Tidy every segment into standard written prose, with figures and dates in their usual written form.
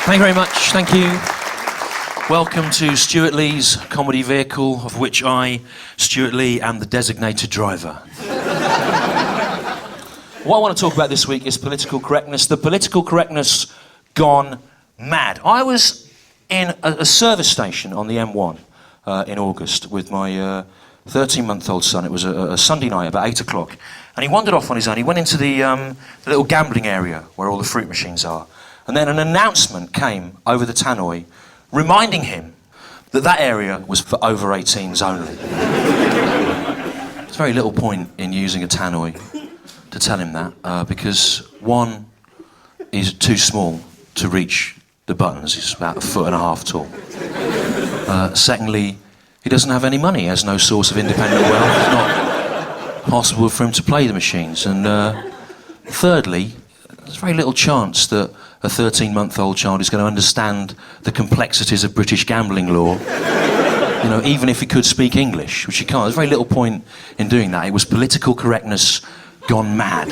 Thank you very much, thank you. Welcome to Stewart Lee's comedy vehicle, of which I, Stewart Lee, am the designated driver. What I want to talk about this week is political correctness. The political correctness gone mad. I was in a service station on the M1 in August with my 13-month-old son. It was a Sunday night, about 8 o'clock. And he wandered off on his own. He went into the little gambling area where all the fruit machines are. And then an announcement came over the tannoy reminding him that that area was for over 18s only. There's very little point in using a tannoy to tell him that, because one, he's too small to reach the buttons. He's about 1.5 foot tall. Secondly, he doesn't have any money. He has no source of independent wealth. It's not possible for him to play the machines. And thirdly, there's very little chance that a 13-month-old child is going to understand the complexities of British gambling law. You know, even if he could speak English, which he can't. There's very little point in doing that. It was political correctness gone mad.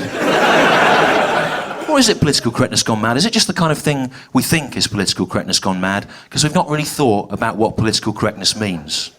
Or is it political correctness gone mad? Is it just the kind of thing we think is political correctness gone mad? Because we've not really thought about what political correctness means.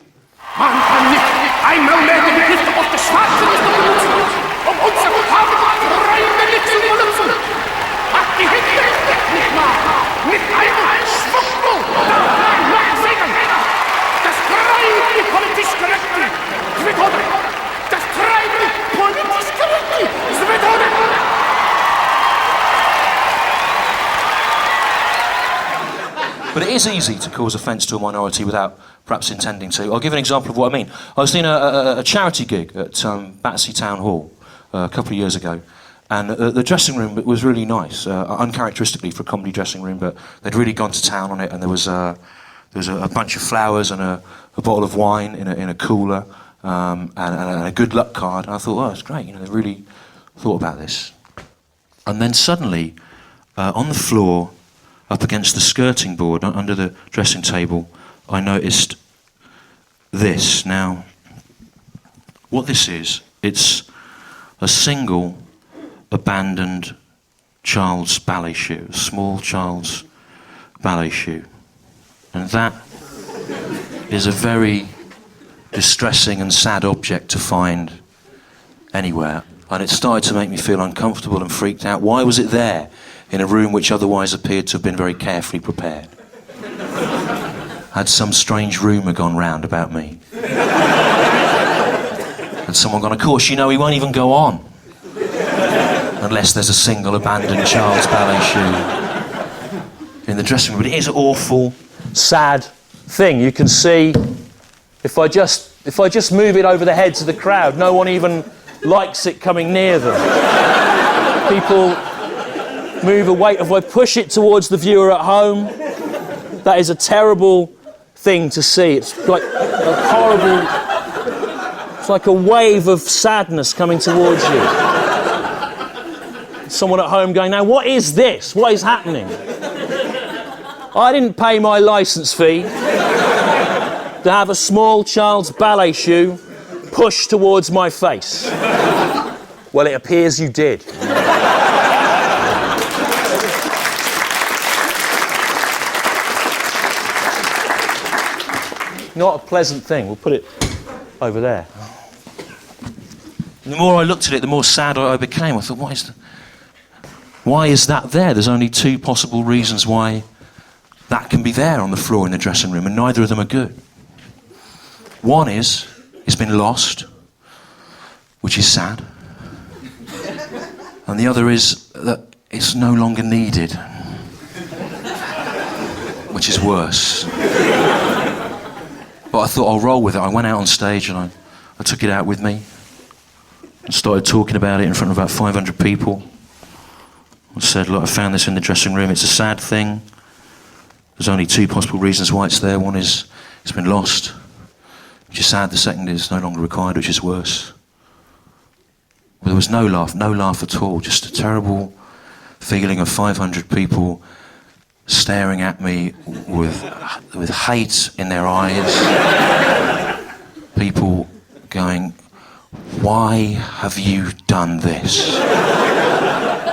But it is easy to cause offence to a minority without perhaps intending to. I'll give an example of what I mean. I was doing a charity gig at Battersea Town Hall a couple of years ago, and the dressing room was really nice, uncharacteristically for a comedy dressing room, but they'd really gone to town on it, and there was a bunch of flowers and a bottle of wine in a cooler, and a good luck card. And I thought, oh, that's great, you know, they really thought about this. And then suddenly, on the floor, up against the skirting board, under the dressing table, I noticed this. Now, what this is, it's a single abandoned child's ballet shoe, a small child's ballet shoe. And that is a very distressing and sad object to find anywhere. And it started to make me feel uncomfortable and freaked out. Why was it there in a room which otherwise appeared to have been very carefully prepared? Had some strange rumour gone round about me? Had someone gone, of course, you know, he won't even go on unless there's a single abandoned child's ballet shoe in the dressing room. But it is an awful, sad thing. You can see, if I just move it over the heads of the crowd, no one even likes it coming near them. People move away. If I push it towards the viewer at home, that is a terrible thing to see. It's like a horrible, it's like a wave of sadness coming towards you. Someone at home going, now what is this? What is happening? I didn't pay my licence fee to have a small child's ballet shoe pushed towards my face. Well, it appears you did. Not a pleasant thing. We'll put it over there. The more I looked at it, the more sad I became. I thought, why is that there? There's only two possible reasons why that can be there on the floor in the dressing room, and neither of them are good. One is, it's been lost, which is sad. And the other is that it's no longer needed, which is worse. But I thought I'll roll with it. I went out on stage and I took it out with me and started talking about it in front of about 500 people. I said, look, I found this in the dressing room. It's a sad thing. There's only two possible reasons why it's there. One is it's been lost, which is sad. The second is no longer required, which is worse. But there was no laugh at all. Just a terrible feeling of 500 people staring at me with hate in their eyes. People going, why have you done this?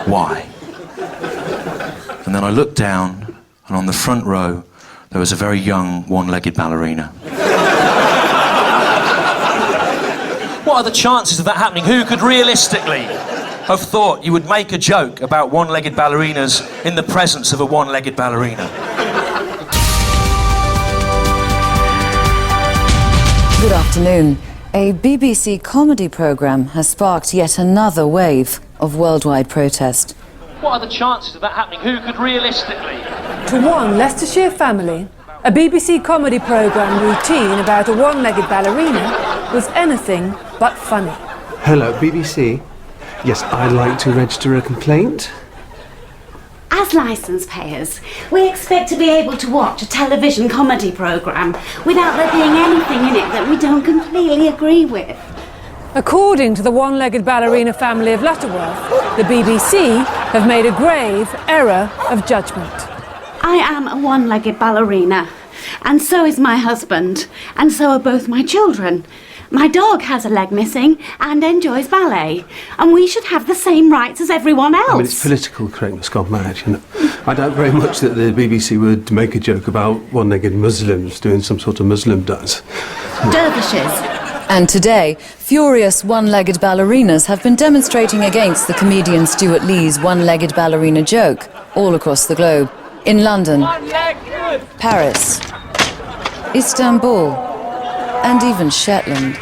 Why? And then I looked down and on the front row there was a very young one-legged ballerina. What are the chances of that happening? Who could realistically have thought you would make a joke about one-legged ballerinas in the presence of a one-legged ballerina? Good afternoon. A BBC comedy programme has sparked yet another wave of worldwide protest. What are the chances of that happening? Who could realistically? To one Leicestershire family, a BBC comedy programme routine about a one-legged ballerina was anything but funny. Hello, BBC. Yes, I'd like to register a complaint. As licence payers, we expect to be able to watch a television comedy programme without there being anything in it that we don't completely agree with. According to the one-legged ballerina family of Lutterworth, the BBC have made a grave error of judgment. I am a one-legged ballerina, and so is my husband, and so are both my children. My dog has a leg missing and enjoys ballet, and we should have the same rights as everyone else. I mean, it's political correctness gone mad, you know. I doubt very much that the BBC would make a joke about one-legged Muslims doing some sort of Muslim dance. Dervishes. And today, furious one-legged ballerinas have been demonstrating against the comedian Stewart Lee's one-legged ballerina joke all across the globe. In London, Paris, Istanbul, and even Shetland.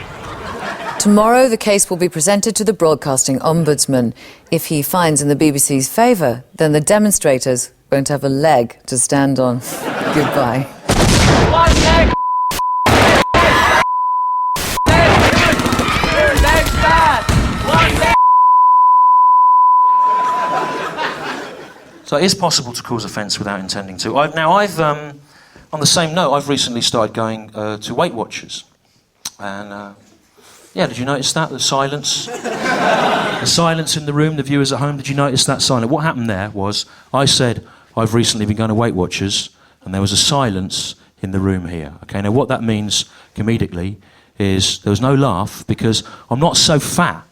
Tomorrow, the case will be presented to the Broadcasting Ombudsman. If he finds in the BBC's favour, then the demonstrators won't have a leg to stand on. Goodbye. One leg! So it is possible to cause offence without intending to. On the same note, I've recently started going to Weight Watchers. And, yeah, did you notice that? The silence? The silence in the room, the viewers at home, did you notice that silence? What happened there was, I said, I've recently been going to Weight Watchers, and there was a silence in the room here. Okay, now what that means, comedically, is there was no laugh, because I'm not so fat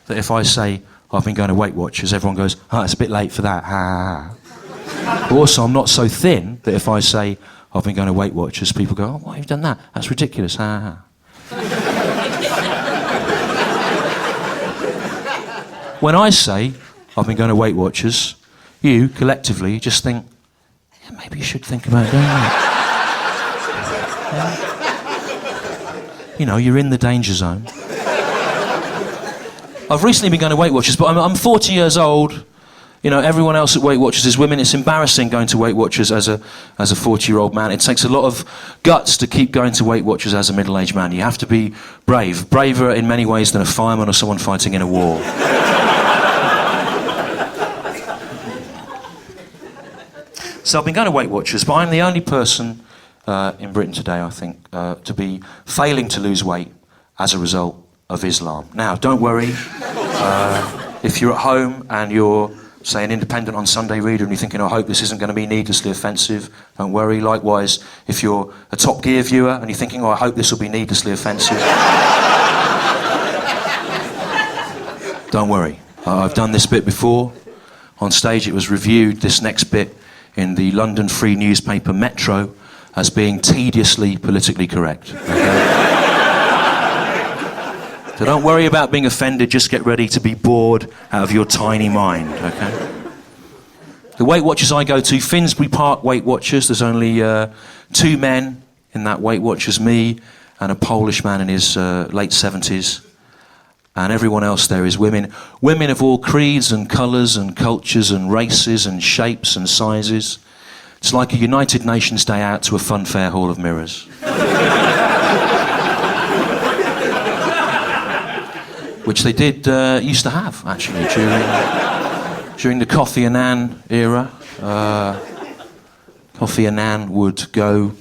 that if I say, I've been going to Weight Watchers, everyone goes, oh, it's a bit late for that, ha. But also, I'm not so thin that if I say, I've been going to Weight Watchers, people go, oh, why have you done that? That's ridiculous, ha. When I say, I've been going to Weight Watchers, you, collectively, just think, yeah, maybe you should think about doing that. Yeah. You know, you're in the danger zone. I've recently been going to Weight Watchers, but I'm 40 years old. You know, everyone else at Weight Watchers is women. It's embarrassing going to Weight Watchers as a 40-year-old man. It takes a lot of guts to keep going to Weight Watchers as a middle-aged man. You have to be brave. Braver in many ways than a fireman or someone fighting in a war. So I've been going to Weight Watchers, but I'm the only person in Britain today, I think, to be failing to lose weight as a result of Islam. Now, don't worry. If you're at home and you're, say, an independent on Sunday reader and you're thinking, I hope this isn't going to be needlessly offensive, don't worry. Likewise, if you're a Top Gear viewer and you're thinking, I hope this will be needlessly offensive, don't worry. I've done this bit before. On stage it was reviewed, this next bit, in the London Free newspaper Metro as being tediously politically correct. Okay? So don't worry about being offended, just get ready to be bored out of your tiny mind, okay? The Weight Watchers I go to, Finsbury Park Weight Watchers, there's only 2 men in that Weight Watchers, me and a Polish man in his late 70s. And everyone else there is women. Women of all creeds and colours and cultures and races and shapes and sizes. It's like a United Nations day out to a funfair hall of mirrors. Which they did used to have, actually, during the Kofi Annan era. Kofi Annan would go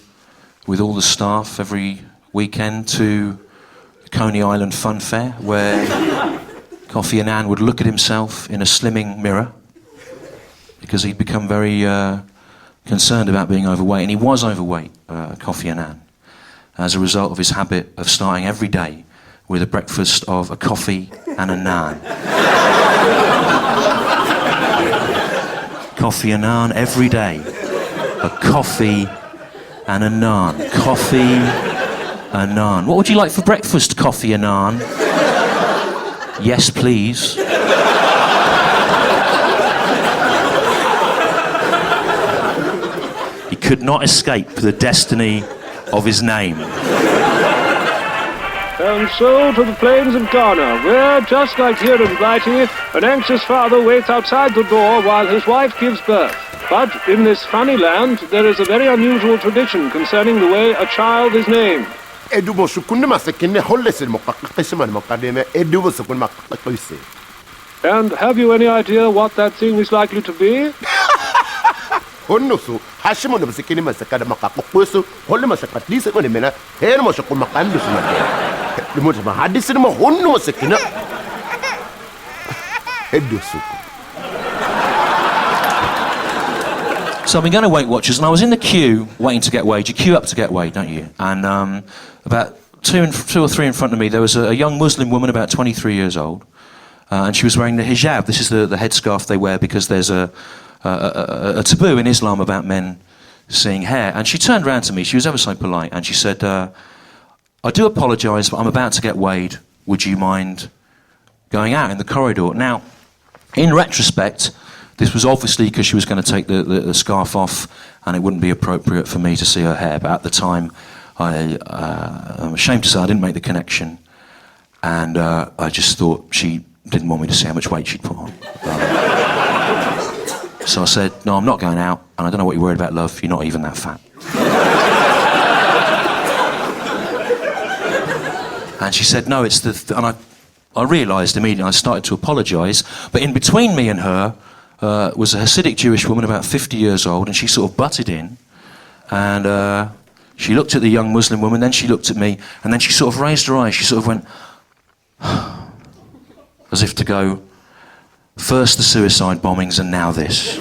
with all the staff every weekend to the Coney Island Fun Fair, where Kofi Annan would look at himself in a slimming mirror because he'd become very concerned about being overweight, and he was overweight, Kofi Annan, as a result of his habit of starting every day with a breakfast of a coffee and a naan. Coffee and naan every day. a coffee and a naan. Coffee, a naan. What would you like for breakfast, coffee and naan? Yes, please. He could not escape the destiny of his name. And so to the plains of Ghana, where, just like here in Blighty, an anxious father waits outside the door while his wife gives birth. But in this funny land, there is a very unusual tradition concerning the way a child is named. And have you any idea what that thing is likely to be? So I've been going to Weight Watchers, and I was in the queue waiting to get weighed. You queue up to get weighed, don't you? And about two or three in front of me, there was a young Muslim woman, about 23 years old, and she was wearing the hijab. This is the headscarf they wear because there's a taboo in Islam about men seeing hair. And she turned around to me, she was ever so polite, and she said, I do apologise, but I'm about to get weighed. Would you mind going out in the corridor? Now, in retrospect, this was obviously because she was going to take the scarf off and it wouldn't be appropriate for me to see her hair. But at the time, I'm ashamed to say I didn't make the connection. And I just thought she didn't want me to see how much weight she'd put on. So I said, no, I'm not going out, and I don't know what you're worried about, love. You're not even that fat. And she said, no, it's the... And I realised immediately, I started to apologise. But in between me and her was a Hasidic Jewish woman, about 50 years old, and she sort of butted in. And she looked at the young Muslim woman, then she looked at me, and then she sort of raised her eyes. She sort of went... as if to go, first the suicide bombings and now this.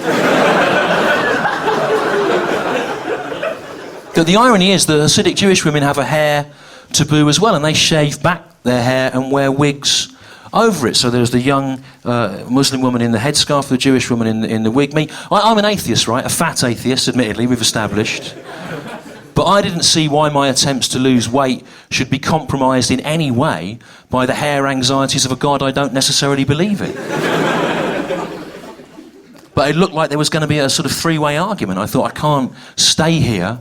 The irony is the Hasidic Jewish women have a hair taboo as well, and they shave back their hair and wear wigs over it. So there's the young Muslim woman in the headscarf, the Jewish woman in the wig. I'm an atheist, right? A fat atheist, admittedly, we've established. But I didn't see why my attempts to lose weight should be compromised in any way by the hair anxieties of a God I don't necessarily believe in. But it looked like there was going to be a sort of three-way argument. I thought, I can't stay here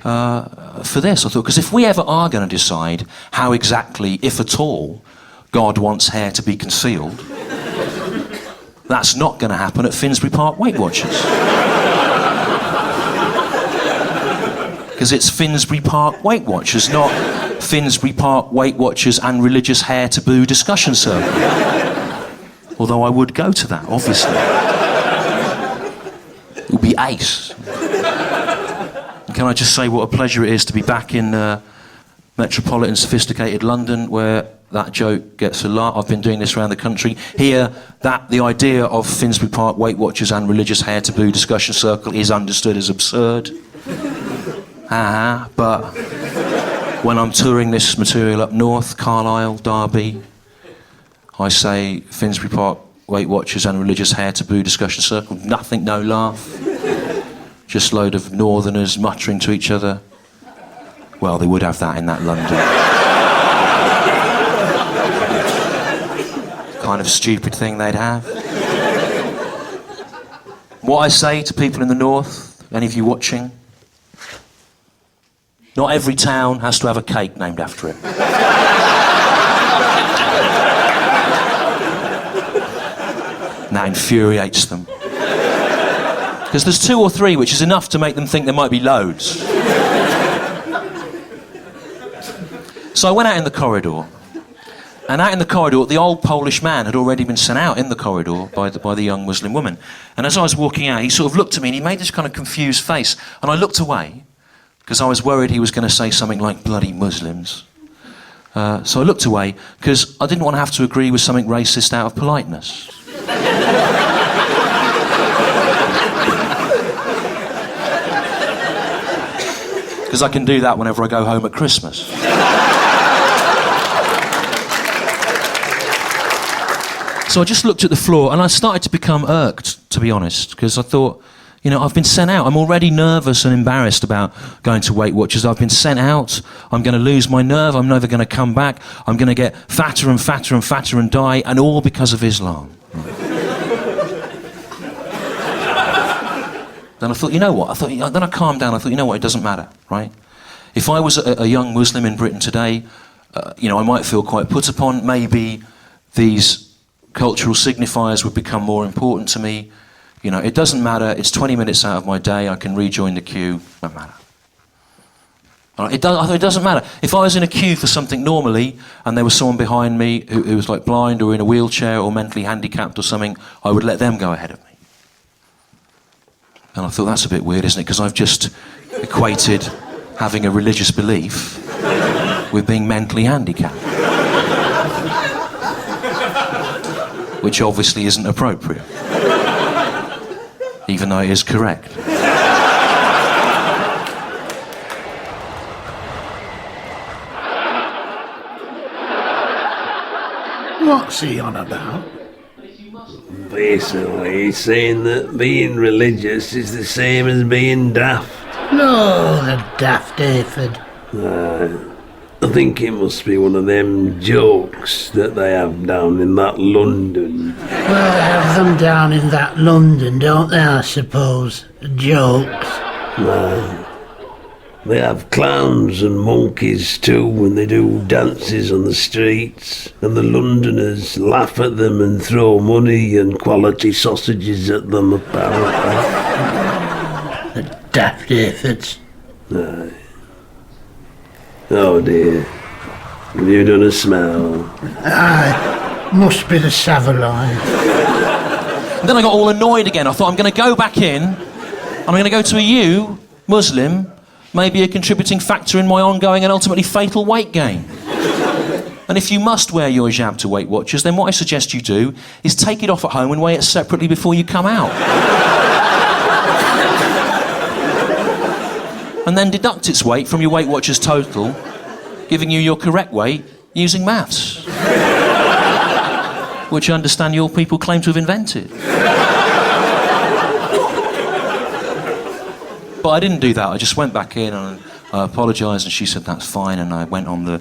for this. I thought, because if we ever are going to decide how exactly, if at all, God wants hair to be concealed, that's not going to happen at Finsbury Park Weight Watchers. Because it's Finsbury Park Weight Watchers, not Finsbury Park Weight Watchers and Religious Hair Taboo Discussion Circle. Although I would go to that, obviously. It would be ace. Can I just say what a pleasure it is to be back in metropolitan, sophisticated London, where that joke gets a laugh. I've been doing this around the country. Here, the idea of Finsbury Park Weight Watchers and Religious Hair Taboo Discussion Circle is understood as absurd. But when I'm touring this material up north, Carlisle, Derby, I say Finsbury Park Weight Watchers and Religious Hair Taboo Discussion Circle. Nothing, no laugh. Just a load of northerners muttering to each other. Well, they would have that in that London. Kind of stupid thing they'd have. What I say to people in the north, any of you watching, not every town has to have a cake named after it. And that infuriates them. Because there's 2 or 3, which is enough to make them think there might be loads. So I went out in the corridor. And out in the corridor, the old Polish man had already been sent out in the corridor by the young Muslim woman. And as I was walking out, he sort of looked at me and he made this kind of confused face. And I looked away, because I was worried he was going to say something like, bloody Muslims. So I looked away, because I didn't want to have to agree with something racist out of politeness. Because I can do that whenever I go home at Christmas. So I just looked at the floor, and I started to become irked, to be honest, because I thought, You know, I've been sent out. I'm already nervous and embarrassed about going to Weight Watchers. I've been sent out. I'm going to lose my nerve. I'm never going to come back. I'm going to get fatter and fatter and fatter and die, and all because of Islam. Then I thought, you know what? Then I calmed down. I thought, you know what? It doesn't matter, right? If I was a young Muslim in Britain today, you know, I might feel quite put upon. Maybe these cultural signifiers would become more important to me. You know, it doesn't matter. It's 20 minutes out of my day. I can rejoin the queue. It doesn't matter. It doesn't matter. If I was in a queue for something normally and there was someone behind me who was like blind or in a wheelchair or mentally handicapped or something, I would let them go ahead of me. And I thought, that's a bit weird, isn't it? Because I've just equated having a religious belief with being mentally handicapped. Which obviously isn't appropriate. Even though it is correct. What's he on about? Basically, he's saying that being religious is the same as being daft. No, the daft aphid. I think it must be one of them jokes that they have down in that London. Well, they have them down in that London, don't they, I suppose? Jokes. They have clowns and monkeys too when they do dances on the streets, and the Londoners laugh at them and throw money and quality sausages at them, apparently. The daft aphids. Aye. Oh dear. Have you done a smell? Aye, must be the Savoy. And then I got all annoyed again. I thought, I'm going to go back in, and I'm going to go to a Muslim, maybe a contributing factor in my ongoing and ultimately fatal weight gain. And if you must wear your hijab to Weight Watchers, then what I suggest you do is take it off at home and weigh it separately before you come out. And then deduct its weight from your Weight Watchers total, giving you your correct weight using maths. Which I understand your people claim to have invented. But I didn't do that. I just went back in and I apologised, and she said that's fine, and I went on the...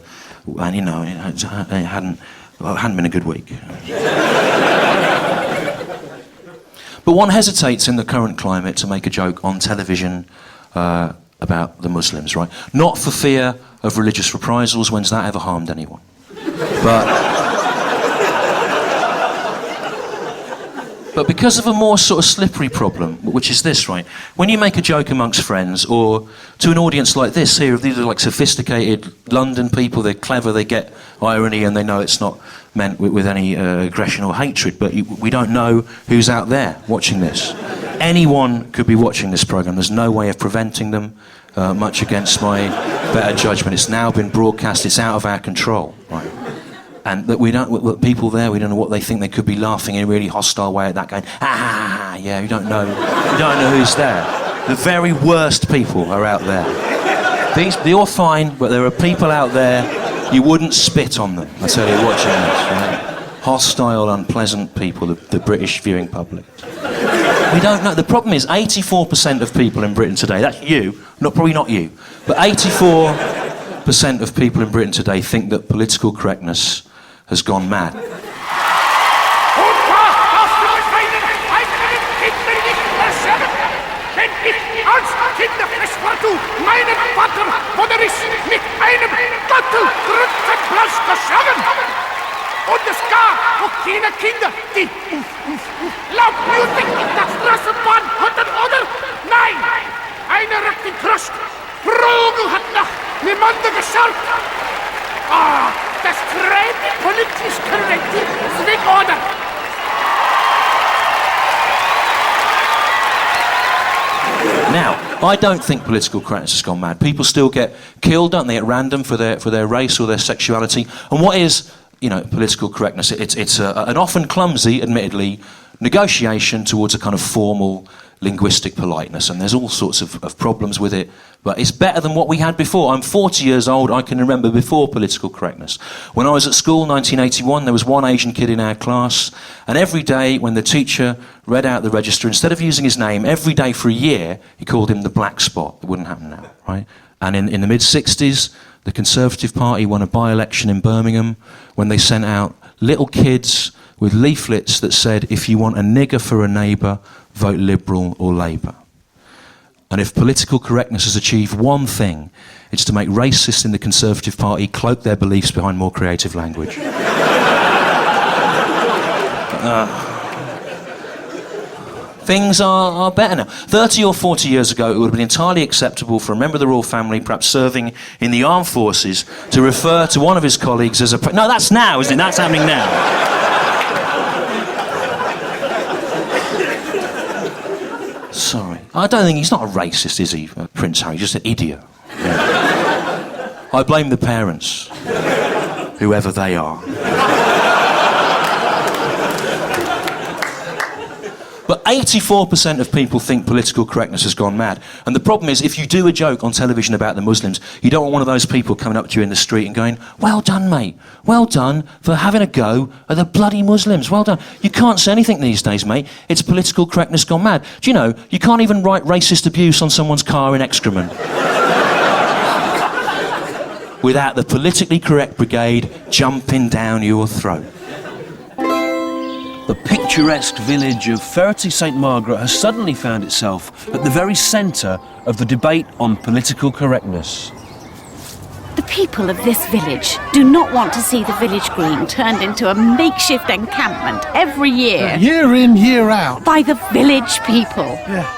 And, you know, it hadn't been a good week. But one hesitates in the current climate to make a joke on television about the Muslims, right? Not for fear of religious reprisals. When's that ever harmed anyone? But because of a more sort of slippery problem, which is this, right? When you make a joke amongst friends, or to an audience like this here, these are like sophisticated London people, they're clever, they get irony, and they know it's not meant with any aggression or hatred, but we don't know who's out there watching this. Anyone could be watching this programme. There's no way of preventing them, much against my better judgment. It's now been broadcast, it's out of our control, right? And that we don't, people there, we don't know what they think. They could be laughing in a really hostile way at that, going, ah, yeah, you don't know who's there. The very worst people are out there. You're fine, but there are people out there, you wouldn't spit on them, I tell you, watching this, right? Hostile, unpleasant people, the British viewing public. We don't know. The problem is 84% of people in Britain today, that's you, probably not you, but 84% of people in Britain today think that political correctness has gone mad. Und es gab auch keine Kinder, die laut Musik in der Straßenbahn hatten, oder? Nein! Einer rückt den Krust. Rogel hat noch niemanden geschaut. Ah, das treibt die politisch korrekte Swing-Order. Now, I don't think political correctness has gone mad. People still get killed, don't they, at random for their race or their sexuality. And what is, you know, political correctness? It's an often clumsy, admittedly, negotiation towards a kind of formal linguistic politeness, and there's all sorts of problems with it, but it's better than what we had before. I'm 40 years old, I can remember before political correctness. When I was at school, 1981, there was one Asian kid in our class, and every day when the teacher read out the register, instead of using his name, every day for a year, he called him the black spot. It wouldn't happen now, right? And in the mid-60s, the Conservative Party won a by-election in Birmingham when they sent out little kids with leaflets that said, if you want a nigger for a neighbour, vote Liberal or Labour. And if political correctness has achieved one thing, it's to make racists in the Conservative Party cloak their beliefs behind more creative language. Things are better now. 30 or 40 years ago, it would have been entirely acceptable for a member of the royal family, perhaps serving in the armed forces, to refer to one of his colleagues as a... No, that's now, isn't it? That's happening now. Sorry. I don't think he's not a racist, is he, Prince Harry? Just an idiot. Yeah. I blame the parents, whoever they are. But 84% of people think political correctness has gone mad. And the problem is, if you do a joke on television about the Muslims, you don't want one of those people coming up to you in the street and going, well done, mate. Well done for having a go at the bloody Muslims. Well done. You can't say anything these days, mate. It's political correctness gone mad. Do you know, you can't even write racist abuse on someone's car in excrement without the politically correct brigade jumping down your throat. The picturesque village of Ferrety St Margaret has suddenly found itself at the very centre of the debate on political correctness. The people of this village do not want to see the village green turned into a makeshift encampment every year. Year in, year out. By the village people. Yeah.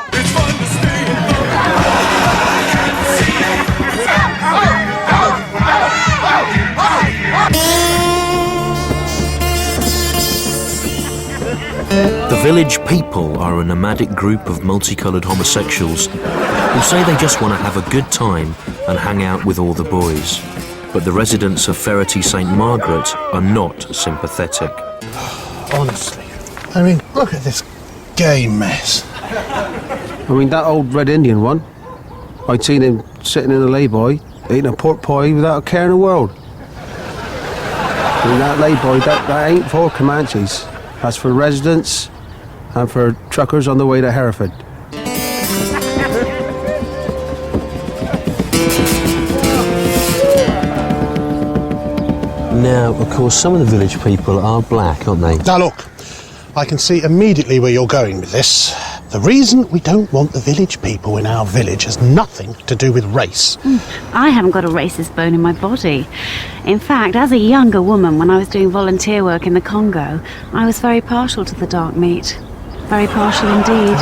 The village people are a nomadic group of multicoloured homosexuals who say they just want to have a good time and hang out with all the boys. But the residents of Ferrety St Margaret are not sympathetic. Honestly, I mean, look at this gay mess. I mean, that old Red Indian one, I'd seen him sitting in a lay-by, eating a pork pie without a care in the world. I mean, that lay-by, that ain't for Comanches. That's for residents and for truckers on the way to Hereford. Now, of course, some of the village people are black, aren't they? Now look, I can see immediately where you're going with this. The reason we don't want the village people in our village has nothing to do with race. I haven't got a racist bone in my body. In fact, as a younger woman, when I was doing volunteer work in the Congo, I was very partial to the dark meat. Very partial indeed.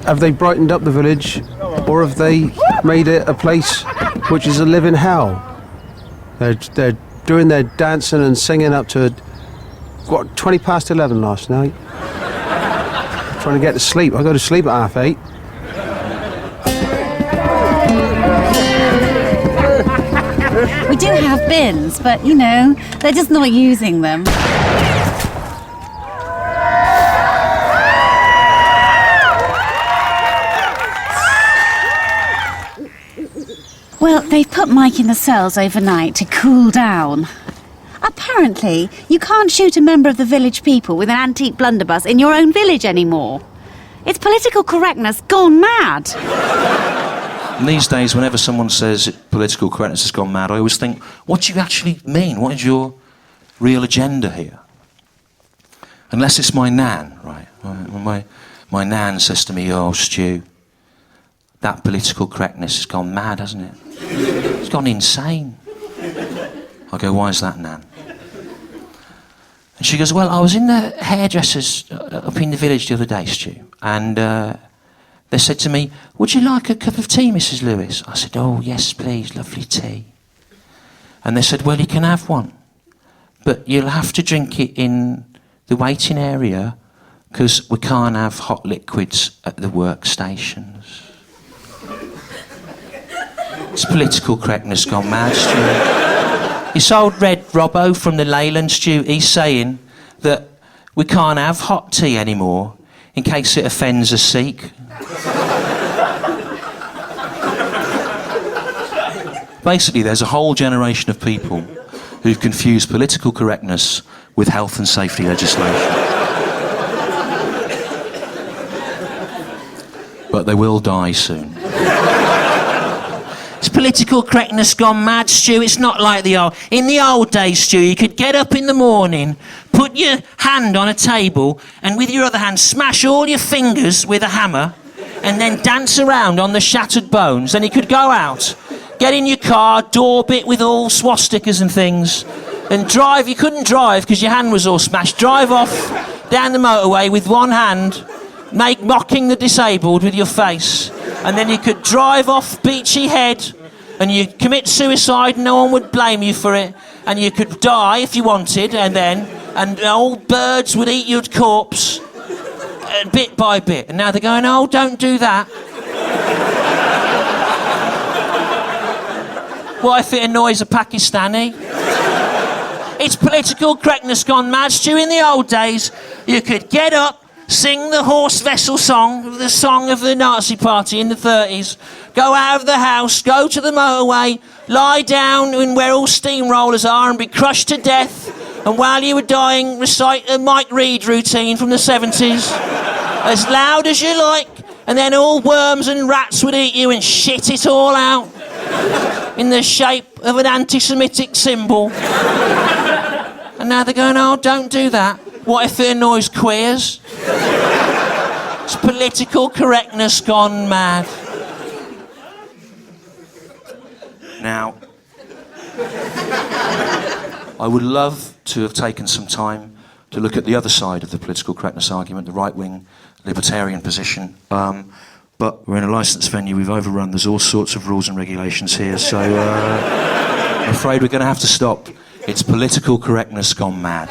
Have they brightened up the village, or have they made it a place which is a living hell? They're doing their dancing and singing up to, 20 past 11 last night. Trying to get to sleep. I go to sleep at 8:30. We do have bins, but, you know, they're just not using them. Well, they've put Mike in the cells overnight to cool down. Apparently, you can't shoot a member of the village people with an antique blunderbuss in your own village anymore. It's political correctness gone mad. And these days, whenever someone says political correctness has gone mad, I always think, what do you actually mean? What is your real agenda here? Unless it's my nan, right? My nan says to me, oh, Stu, that political correctness has gone mad, hasn't it? It's gone insane. I go, why is that, Nan? And she goes, well, I was in the hairdressers up in the village the other day, Stu, and they said to me, would you like a cup of tea, Mrs. Lewis? I said, oh, yes, please, lovely tea. And they said, well, you can have one, but you'll have to drink it in the waiting area because we can't have hot liquids at the workstations. It's political correctness gone mad, Stuart. This old red Robbo from the Leyland, Stu, he's saying that we can't have hot tea anymore in case it offends a Sikh. Basically, there's a whole generation of people who've confused political correctness with health and safety legislation. But they will die soon. It's political correctness gone mad, Stu. It's not like the old... In the old days, Stu, you could get up in the morning, put your hand on a table, and with your other hand smash all your fingers with a hammer, and then dance around on the shattered bones. Then you could go out, get in your car, daub it with all swastikas and things, and drive. You couldn't drive because your hand was all smashed. Drive off down the motorway with one hand, mocking the disabled with your face, and then you could drive off Beachy Head and you commit suicide and no one would blame you for it, and you could die if you wanted, and old birds would eat your corpse bit by bit. And now they're going, oh, don't do that. What if it annoys a Pakistani? It's political correctness gone mad, Stu. In the old days, you could get up, sing the horse vessel song, the song of the Nazi party in the 30s, go out of the house, go to the motorway, lie down in where all steamrollers are and be crushed to death, and while you were dying, recite a Mike Reed routine from the 70s, as loud as you like, and then all worms and rats would eat you and shit it all out in the shape of an anti-Semitic symbol. And now they're going, oh, don't do that. What if it annoys queers? It's political correctness gone mad. Now, I would love to have taken some time to look at the other side of the political correctness argument, the right-wing libertarian position. But we're in a licensed venue, we've overrun, there's all sorts of rules and regulations here, so I'm afraid we're going to have to stop. It's political correctness gone mad.